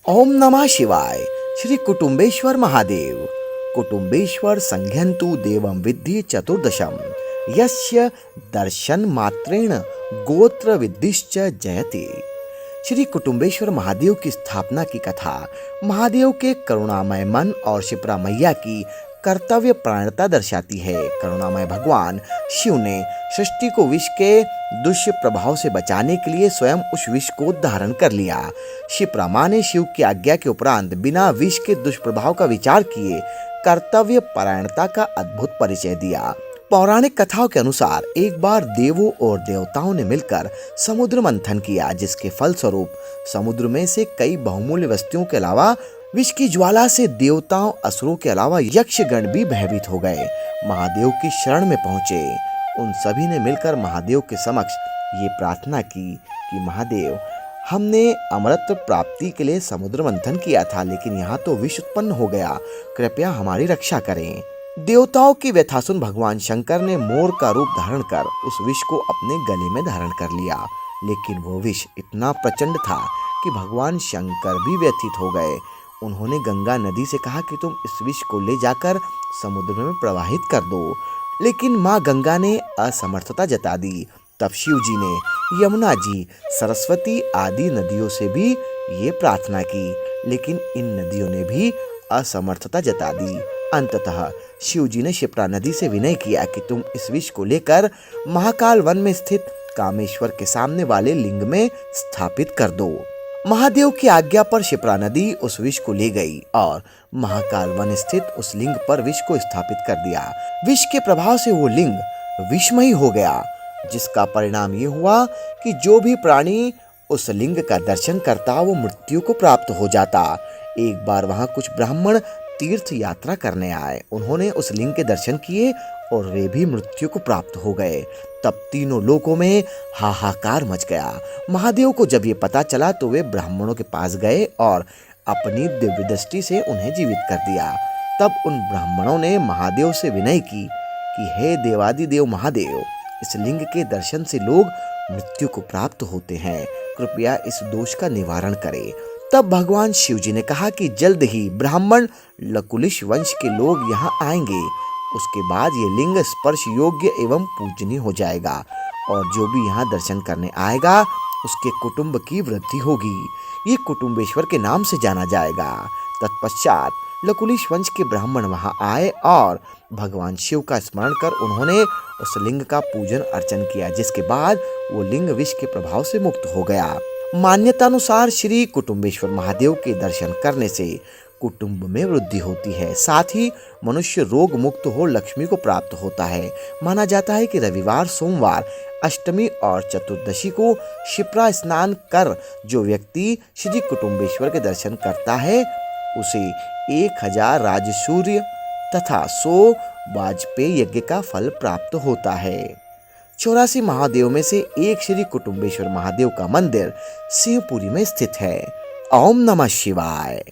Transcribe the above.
ओम नमः शिवाय। श्री कुटुंबेश्वर महादेव। कुटुंबेश्वर संघ्यन्तु देवं विद्धि चतुर्दशम। यस्य दर्शन मात्रेण गोत्र विद्धिश्च जयते। श्री कुटुंबेश्वर महादेव की स्थापना की कथा महादेव के करुणामय मन और शिप्रा मैया की कर्तव्य प्राणता दर्शाती है। करुणामय भगवान शिव ने सृष्टि को विष के दुष्प्रभाव से बचाने के लिए स्वयं उस विष को धारण कर लिया। शिप्रा माँ ने शिव की आज्ञा के उपरांत बिना विष के दुष्प्रभाव का विचार किए कर्तव्य परायणता का अद्भुत परिचय दिया। पौराणिक कथाओं के अनुसार एक बार देवों और देवताओं ने मिलकर समुद्र मंथन किया, जिसके फलस्वरूप समुद्र में से कई बहुमूल्य वस्तुओं के अलावा विष की ज्वाला से देवताओं, असुरों के अलावा यक्षगण भी भयभीत हो गए। महादेव की शरण में पहुंचे उन सभी ने मिलकर महादेव के समक्ष ये प्रार्थना की कि महादेव, हमने अमृत प्राप्ति के लिए समुद्र मंथन किया था, लेकिन यहाँ तो विष उत्पन्न हो गया, कृपया हमारी रक्षा करें। देवताओं की व्यथा सुन भगवान शंकर ने मोर का रूप धारण कर उस विष को अपने गले में धारण कर लिया, लेकिन वो विष इतना प्रचंड था कि भगवान शंकर भी व्यथित हो गए। उन्होंने गंगा नदी से कहा कि तुम इस विष को ले जाकर समुद्र में प्रवाहित कर दो, लेकिन माँ गंगा ने असमर्थता जता दी। तब शिव जी ने यमुना जी, सरस्वती आदि नदियों से भी ये प्रार्थना की, लेकिन इन नदियों ने भी असमर्थता जता दी। अंततः शिव जी ने शिप्रा नदी से विनय किया कि तुम इस विष को लेकर महाकाल वन में स्थित कामेश्वर के सामने वाले लिंग में स्थापित कर दो। महादेव की आज्ञा पर शिप्रा नदी उस विष को ले गई और महाकाल वन स्थित उस लिंग पर विष को स्थापित कर दिया। विष के प्रभाव से वो लिंग विषमयी हो गया, जिसका परिणाम ये हुआ कि जो भी प्राणी उस लिंग का दर्शन करता वो मृत्यु को प्राप्त हो जाता। एक बार वहां कुछ ब्राह्मण तीर्थ यात्रा करने आए। उन्होंने उस लिंग के दर्शन किए और वे भी मृत्यु को प्राप्त हो गए। तब तीनों लोकों में हाहाकार मच गया। महादेव को जब ये पता चला तो वे ब्राह्मणों के पास गए और अपनी दिव्य दृष्टि से उन्हें जीवित कर दिया। तब उन ब्राह्मणों ने महादेव से विनय की कि हे देवादिदेव महादेव, इस लिंग के दर्शन से लोग मृत्यु को प्राप्त होते हैं, कृपया इस दोष का निवारण करें। तब भगवान शिव जी ने कहा कि जल्द ही ब्राह्मण लकुलिश वंश के लोग यहाँ आएंगे। उसके बाद ये लिंग स्पर्श योग्य एवं पूजनीय हो जाएगा और जो भी यहाँ दर्शन करने आएगा उसके कुटुंब की वृद्धि होगी। ये कुटुंबेश्वर के नाम से जाना जाएगा। तत्पश्चात लकुलिश वंश के ब्राह्मण वहां आए और भगवान शिव का स्मरण कर उन्होंने उस लिंग का पूजन अर्चन किया, जिसके बाद वो लिंग विष के प्रभाव से मुक्त हो गया। मान्यतानुसार श्री कुटुंबेश्वर महादेव के दर्शन करने से कुटुंब में वृद्धि होती है, साथ ही मनुष्य रोग मुक्त हो लक्ष्मी को प्राप्त होता है। माना जाता है कि रविवार, सोमवार, अष्टमी और चतुर्दशी को शिप्रा स्नान कर जो व्यक्ति श्री कुटुंबेश्वर के दर्शन करता है उसे 1000 राजसूर्य तथा 100 वाजपेयी यज्ञ का फल प्राप्त होता है। 84 महादेव में से एक श्री कुटुंबेश्वर महादेव का मंदिर सिंहपुरी में स्थित है। ओम नमः शिवाय।